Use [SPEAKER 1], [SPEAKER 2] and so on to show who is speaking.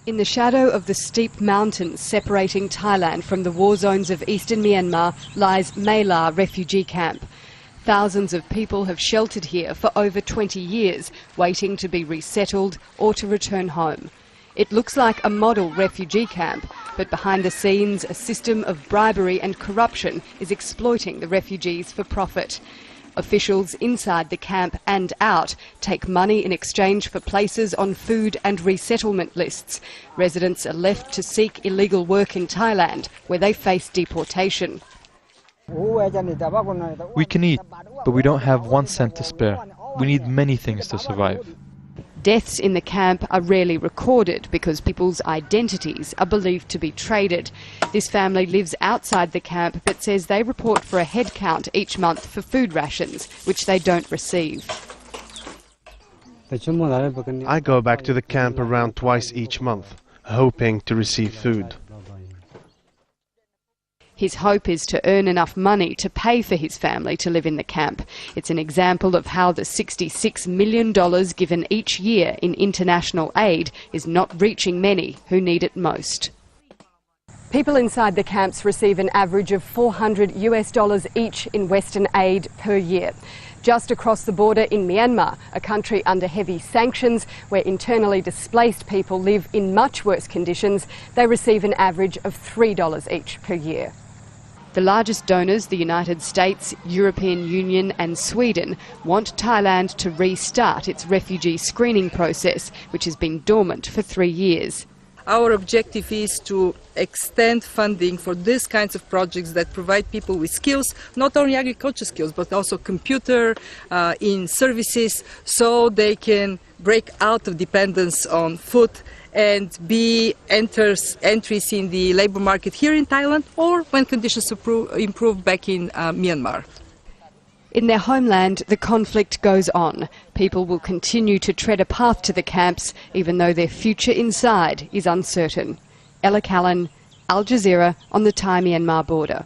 [SPEAKER 1] In the shadow of the steep mountains separating Thailand from the war zones of eastern Myanmar lies My La refugee camp. Thousands of people have sheltered here for over 20 years, waiting to be resettled or to return home. It looks like a model refugee camp, but behind the scenes a system of bribery and corruption is exploiting the refugees for profit. Officials inside the camp and out take money in exchange for places on food and resettlement lists. Residents are left to seek illegal work in Thailand, where they face deportation.
[SPEAKER 2] We can eat, but we don't have 1 cent to spare. We need many things to survive.
[SPEAKER 1] Deaths in the camp are rarely recorded because people's identities are believed to be traded. This family lives outside the camp but says they report for a head count each month for food rations, which they don't receive.
[SPEAKER 3] I go back to the camp around twice each month, hoping to receive food.
[SPEAKER 1] His hope is to earn enough money to pay for his family to live in the camp. It's an example of how the $66 million given each year in international aid is not reaching many who need it most. People inside the camps receive an average of $400 each in Western aid per year. Just across the border in Myanmar, a country under heavy sanctions where internally displaced people live in much worse conditions, they receive an average of $3 each per year. The largest donors, the United States, European Union and Sweden, want Thailand to restart its refugee screening process, which has been dormant for 3 years.
[SPEAKER 4] Our objective is to extend funding for these kinds of projects that provide people with skills, not only agriculture skills, but also computer, in services, so they can break out of dependence on food and be entries in the labour market here in Thailand or when conditions improve back in Myanmar.
[SPEAKER 1] In their homeland, the conflict goes on. People will continue to tread a path to the camps, even though their future inside is uncertain. Ella Callan, Al Jazeera on the Thai-Myanmar border.